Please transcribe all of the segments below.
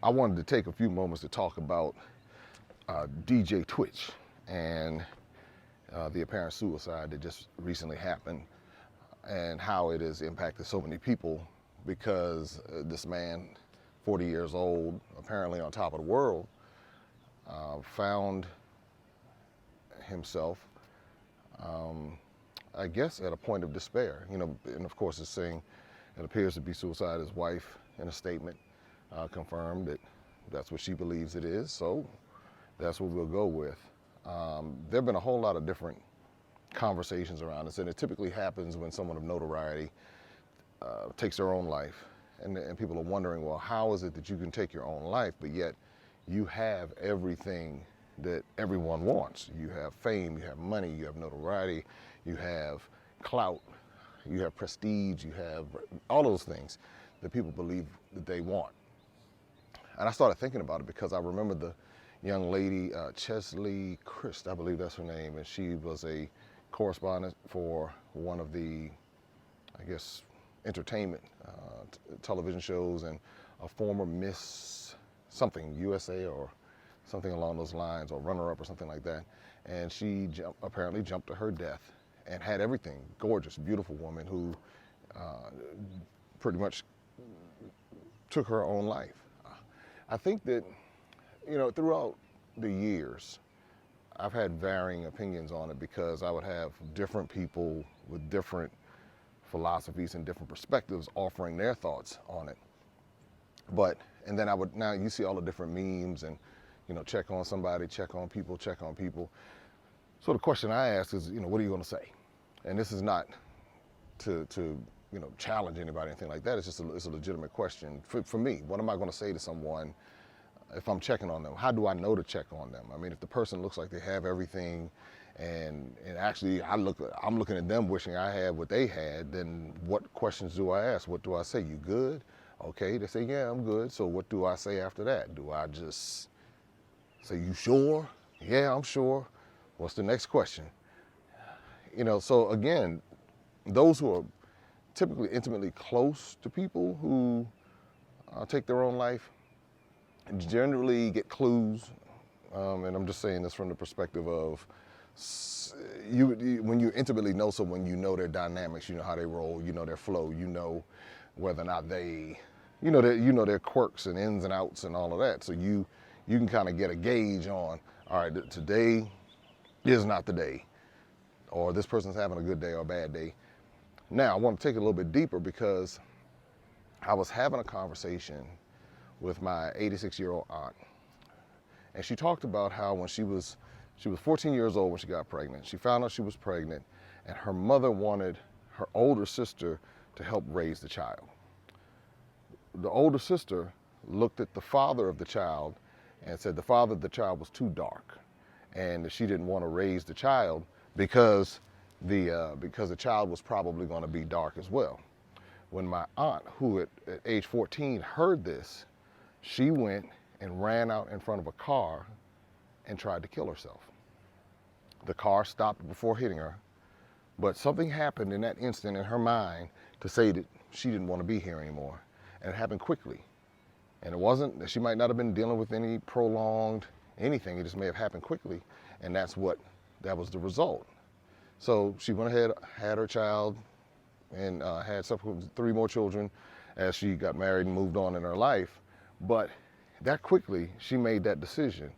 I wanted to take a few moments to talk about DJ Twitch and the apparent suicide that just recently happened and how it has impacted so many people because this man, 40 years old, apparently on top of the world, found himself, I guess, at a point of despair. You know, and of course, it's saying it appears to be suicide. His wife, in a statement, confirmed that that's what she believes it is. So that's what we'll go with. There have been a whole lot of different conversations around this, and it typically happens when someone of notoriety takes their own life, and people are wondering, well, how is it that you can take your own life, but yet you have everything that everyone wants? You have fame, you have money, you have notoriety, you have clout, you have prestige, you have all those things that people believe that they want. And I started thinking about it because I remember the young lady, Chesley Christ, I believe that's her name, and she was a correspondent for one of the, I guess, entertainment television shows, and a former Miss something USA or something along those lines, or runner-up or something like that. And she apparently jumped to her death and had everything. Gorgeous, beautiful woman who pretty much took her own life. I think that, you know, throughout the years, I've had varying opinions on it because I would have different people with different philosophies and different perspectives offering their thoughts on it. But, and then now you see all the different memes and, you know, check on somebody, check on people, check on people. So the question I ask is, you know, what are you going to say? And this is not to you know, challenge anybody or anything like that. It's just it's a legitimate question. For me, what am I going to say to someone if I'm checking on them? How do I know to check on them? I mean, if the person looks like they have everything, and actually I'm looking at them wishing I had what they had, then what questions do I ask? What do I say? You good? Okay, they say, yeah, I'm good. So what do I say after that? Do I just say, you sure? Yeah, I'm sure. What's the next question? You know, so again, those who are typically intimately close to people who take their own life generally get clues, and I'm just saying this from the perspective of when you intimately know someone, you know their dynamics, you know how they roll, you know their flow, you know whether or not they, you know their quirks and ins and outs and all of that. So you can kind of get a gauge on, all right, today is not the day, or this person's having a good day or a bad day. Now I want to take it a little bit deeper because I was having a conversation with my 86-year-old aunt, and she talked about how when she was 14 years old when she got pregnant. She found out she was pregnant, and her mother wanted her older sister to help raise the child. The older sister looked at the father of the child and said the father of the child was too dark, and that she didn't want to raise the child because the child was probably going to be dark as well. When my aunt, who at age 14 heard this, she went and ran out in front of a car and tried to kill herself. The car stopped before hitting her, but something happened in that instant in her mind to say that she didn't want to be here anymore. And it happened quickly. And it wasn't that she might not have been dealing with any prolonged anything, it just may have happened quickly, and that was the result. So she went ahead, had her child, and had subsequent 3 more children as she got married and moved on in her life. But that quickly, she made that decision.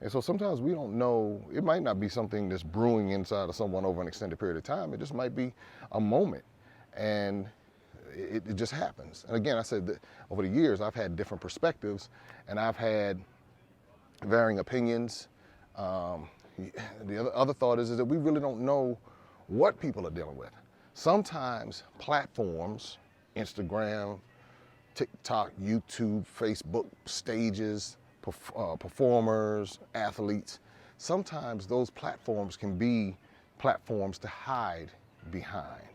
And so sometimes we don't know, it might not be something that's brewing inside of someone over an extended period of time. It just might be a moment, and it just happens. And again, I said that over the years, I've had different perspectives, and I've had varying opinions. The other thought is that we really don't know what people are dealing with. Sometimes platforms, Instagram, TikTok, YouTube, Facebook, stages, performers, athletes, sometimes those platforms can be platforms to hide behind.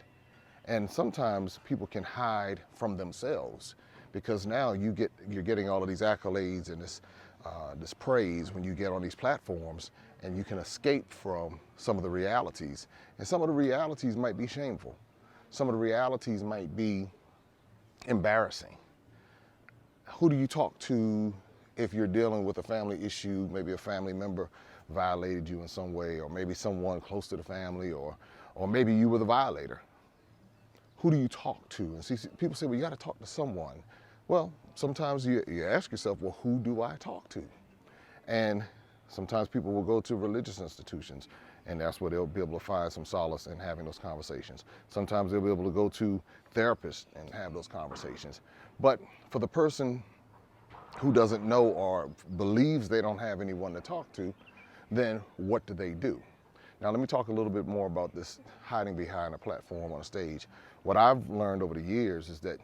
And sometimes people can hide from themselves because now you're getting all of these accolades and this praise when you get on these platforms, and you can escape from some of the realities. And some of the realities might be shameful. Some of the realities might be embarrassing. Who do you talk to if you're dealing with a family issue, maybe a family member violated you in some way, or maybe someone close to the family, or maybe you were the violator. Who do you talk to? And see, people say, well, you got to talk to someone. Well, sometimes you ask yourself, well, who do I talk to? And sometimes people will go to religious institutions, and that's where they'll be able to find some solace in having those conversations. Sometimes they'll be able to go to therapists and have those conversations. But for the person who doesn't know or believes they don't have anyone to talk to, then what do? Now, let me talk a little bit more about this hiding behind a platform on a stage. What I've learned over the years is that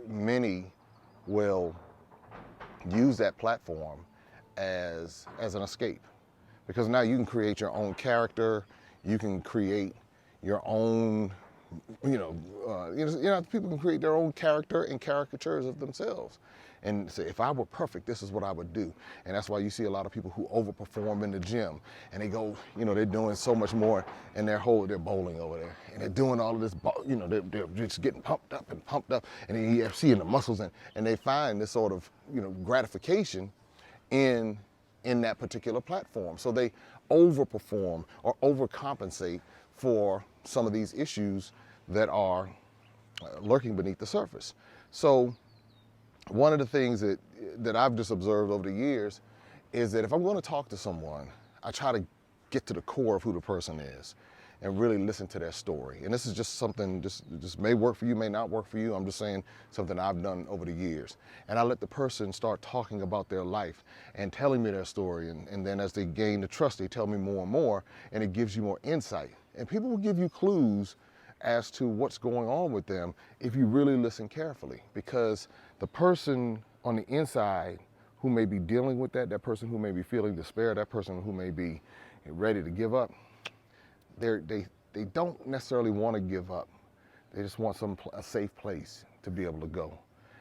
many will use that platform as an escape, because now you can create your own character, you can create your own, people can create their own character and caricatures of themselves, and say, if I were perfect, this is what I would do. And that's why you see a lot of people who overperform in the gym, and they go, they're doing so much more, and they're bowling over there, and they're doing all of this, they're just getting pumped up, and then you see in the muscles, and they find this sort of, gratification in that particular platform. So they overperform or overcompensate for some of these issues that are lurking beneath the surface. So one of the things that I've just observed over the years is that if I'm going to talk to someone, I try to get to the core of who the person is and really listen to their story. And this is just something, just may work for you, may not work for you. I'm just saying something I've done over the years. And I let the person start talking about their life and telling me their story. And then as they gain the trust, they tell me more and more, and it gives you more insight. And people will give you clues as to what's going on with them if you really listen carefully. Because the person on the inside who may be dealing with that person who may be feeling despair, that person who may be ready to give up, they don't necessarily want to give up. They just want a safe place to be able to go.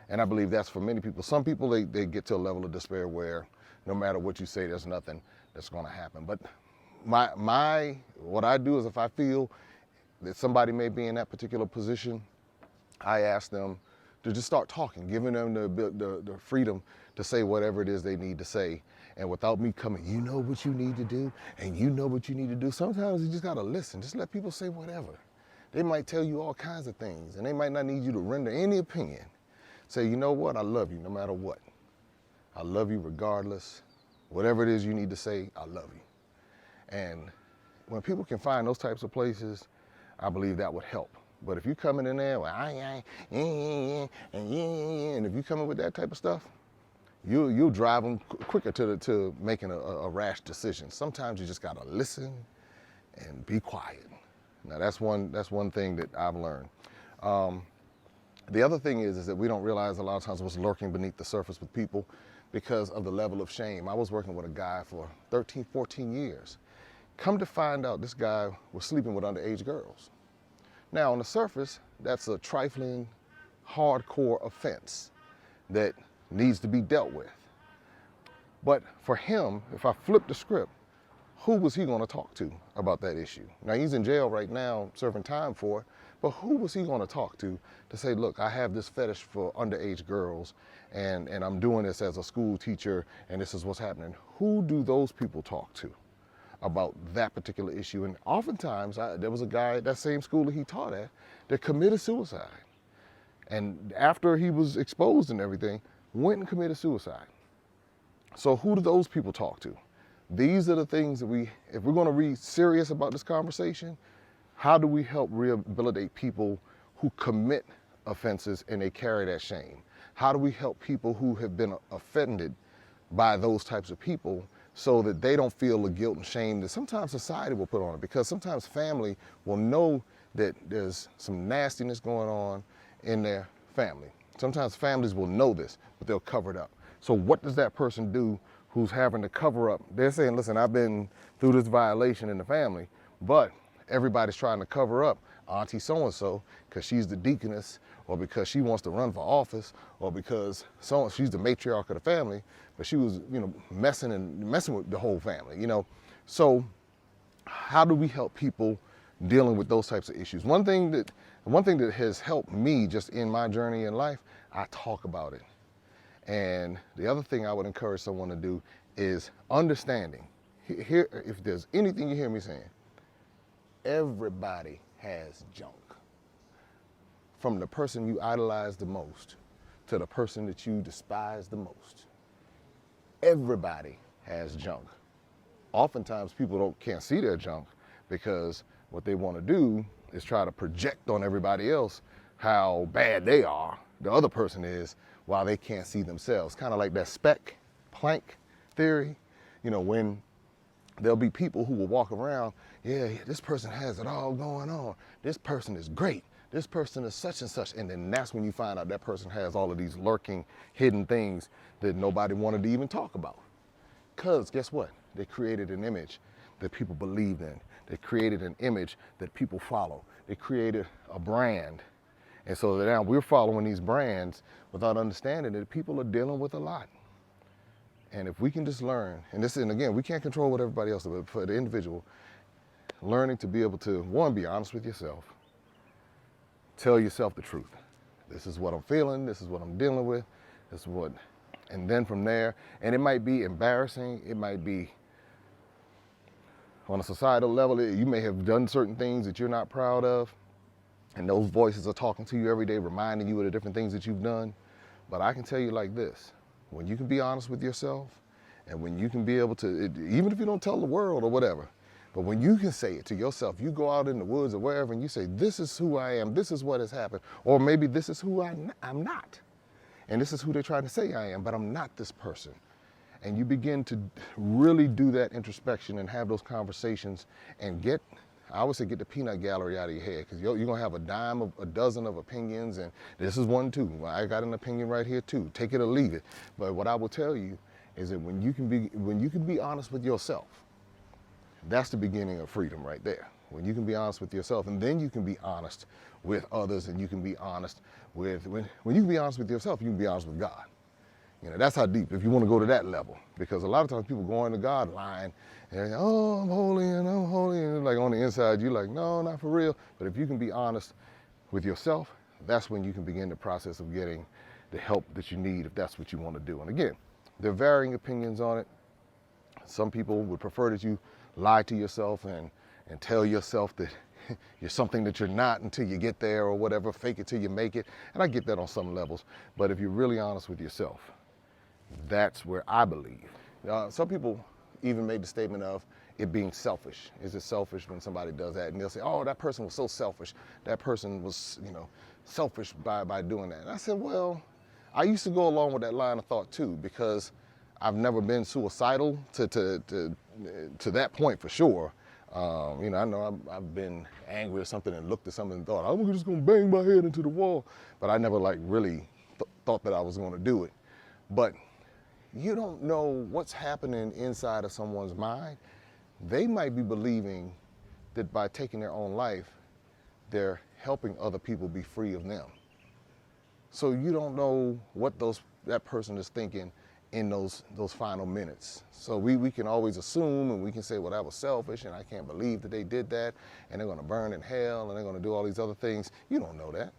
And I believe that's for many people. Some people, they get to a level of despair where no matter what you say, there's nothing that's going to happen. But what I do is, if I feel that somebody may be in that particular position, I ask them to just start talking, giving them the freedom to say whatever it is they need to say. And without me coming, you know what you need to do, and you know what you need to do. Sometimes you just gotta listen. Just let people say whatever. They might tell you all kinds of things, and they might not need you to render any opinion. Say, you know what, I love you no matter what. I love you regardless. Whatever it is you need to say, I love you. And when people can find those types of places, I believe that would help. But if you're coming in there, and if you're coming with that type of stuff, you'll drive them quicker to making a rash decision. Sometimes you just gotta listen and be quiet. Now that's one thing that I've learned. The other thing is that we don't realize a lot of times what's lurking beneath the surface with people because of the level of shame. I was working with a guy for 13, 14 years. Come to find out, this guy was sleeping with underage girls. Now on the surface, that's a trifling, hardcore offense that needs to be dealt with. But for him, if I flip the script, who was he going to talk to about that issue? Now he's in jail right now serving time for it, but who was he going to talk to say, look, I have this fetish for underage girls, and I'm doing this as a school teacher, and this is what's happening? Who do those people talk to about that particular issue? And oftentimes, there was a guy at that same school that he taught at that committed suicide. And after he was exposed and everything, went and committed suicide. So who do those people talk to? These are the things that if we're going to be serious about this conversation, how do we help rehabilitate people who commit offenses and they carry that shame? How do we help people who have been offended by those types of people so that they don't feel the guilt and shame that sometimes society will put on it? Because sometimes family will know that there's some nastiness going on in their family. Sometimes families will know this, but they'll cover it up. So what does that person do who's having to cover up? They're saying, listen, I've been through this violation in the family, but everybody's trying to cover up Auntie so-and-so because she's the deaconess, or because she wants to run for office, or because she's the matriarch of the family, but she was, messing with the whole family, So how do we help people dealing with those types of issues? One thing that has helped me just in my journey in life, I talk about it. And the other thing I would encourage someone to do is understanding. Here, if there's anything you hear me saying, everybody has junk. From the person you idolize the most to the person that you despise the most. Everybody has junk. Oftentimes people can't see their junk because what they want to do is try to project on everybody else how bad they are, the other person is, while they can't see themselves. Kind of like that speck Planck theory, when there'll be people who will walk around, yeah, this person has it all going on. This person is great. This person is such and such. And then that's when you find out that person has all of these lurking, hidden things that nobody wanted to even talk about. Because guess what? They created an image that people believed in. They created an image that people follow. They created a brand. And so now we're following these brands without understanding that people are dealing with a lot. And if we can just learn, and again, we can't control what everybody else does, but for the individual, learning to be able to, one, be honest with yourself, tell yourself the truth. This is what I'm feeling, this is what I'm dealing with, this is what, and then from there, and it might be embarrassing, it might be on a societal level, you may have done certain things that you're not proud of, and those voices are talking to you every day, reminding you of the different things that you've done. But I can tell you like this, when you can be honest with yourself, and when you can be able to, even if you don't tell the world or whatever, but when you can say it to yourself, you go out in the woods or wherever and you say, this is who I am, this is what has happened, or maybe this is who I'm not. And this is who they're trying to say I am, but I'm not this person. And you begin to really do that introspection and have those conversations and get the peanut gallery out of your head, because you're going to have a dozen of opinions, and this is one too. I got an opinion right here too. Take it or leave it. But what I will tell you is that when you can be honest with yourself, that's the beginning of freedom right there. When you can be honest with yourself, and then you can be honest with others, and you can be honest with, when you can be honest with yourself, you can be honest with God. That's how deep, if you want to go to that level. Because a lot of times people go into God lying, and oh, I'm holy, and like on the inside, you're like, no, not for real. But if you can be honest with yourself, that's when you can begin the process of getting the help that you need if that's what you want to do. And again, there are varying opinions on it. Some people would prefer that you lie to yourself and tell yourself that you're something that you're not until you get there or whatever, fake it till you make it. And I get that on some levels. But if you're really honest with yourself, that's where I believe. Some people even made the statement of it being selfish. Is it selfish when somebody does that? And they'll say, oh, that person was so selfish. That person was, selfish by doing that. And I said, well, I used to go along with that line of thought too, because I've never been suicidal to that point for sure. I know I've been angry or something and looked at something and thought, I'm just gonna bang my head into the wall. But I never really thought that I was gonna do it. But you don't know what's happening inside of someone's mind. They might be believing that by taking their own life, they're helping other people be free of them. So you don't know what that person is thinking in those final minutes. So we can always assume, and we can say, well, that was selfish, and I can't believe that they did that, and they're gonna burn in hell, and they're gonna do all these other things. You don't know that.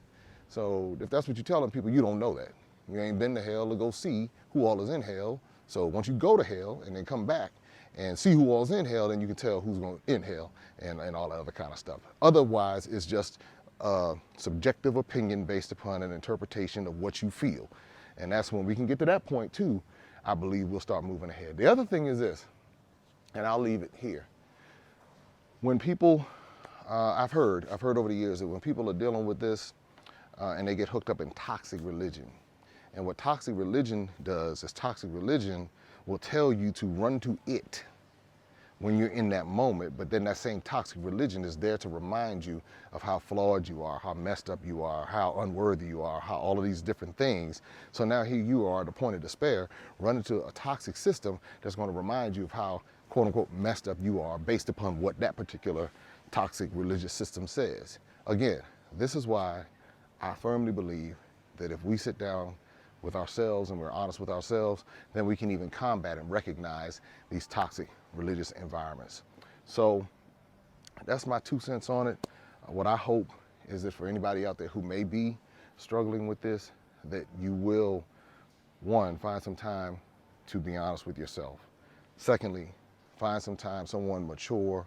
So if that's what you're telling people, you don't know that. You ain't been to hell to go see who all is in hell. So once you go to hell and then come back and see who all is in hell, then you can tell who's going in hell and all that other kind of stuff. Otherwise, it's just a subjective opinion based upon an interpretation of what you feel. And that's when we can get to that point too, I believe we'll start moving ahead. The other thing is this, and I'll leave it here. When people, I've heard over the years that when people are dealing with this and they get hooked up in toxic religion, and what toxic religion does is toxic religion will tell you to run to it when you're in that moment, but then that same toxic religion is there to remind you of how flawed you are, how messed up you are, how unworthy you are, how all of these different things. So now here you are at the point of despair, running to a toxic system that's going to remind you of how, quote unquote, messed up you are based upon what that particular toxic religious system says. Again, this is why I firmly believe that if we sit down with ourselves and we're honest with ourselves, then we can even combat and recognize these toxic religious environments. So that's my 2 cents on it. What I hope is that for anybody out there who may be struggling with this, that you will One, find some time to be honest with yourself. Secondly, find some time, someone mature,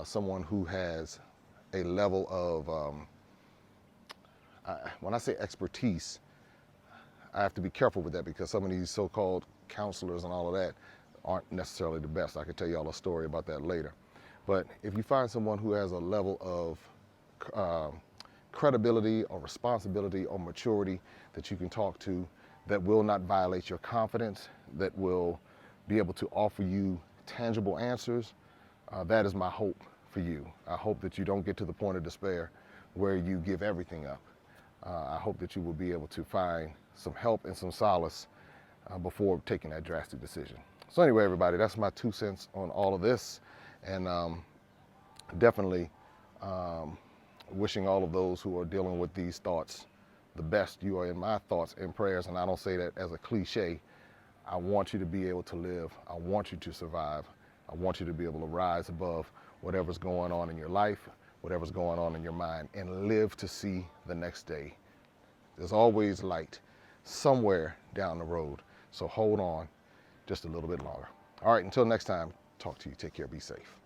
someone who has a level of, when I say expertise, I have to be careful with that because some of these so-called counselors and all of that aren't necessarily the best. I could tell you all a story about that later. But if you find someone who has a level of credibility or responsibility or maturity that you can talk to, that will not violate your confidence, that will be able to offer you tangible answers, that is my hope for you. I hope that you don't get to the point of despair where you give everything up. I hope that you will be able to find some help and some solace before taking that drastic decision. So anyway, everybody, that's my 2 cents on all of this. And definitely wishing all of those who are dealing with these thoughts the best. You are in my thoughts and prayers, and I don't say that as a cliche. I want you to be able to live. I want you to survive. I want you to be able to rise above whatever's going on in your life, whatever's going on in your mind, and live to see the next day. There's always light somewhere down the road. So hold on just a little bit longer. All right, until next time, talk to you. Take care. Be safe.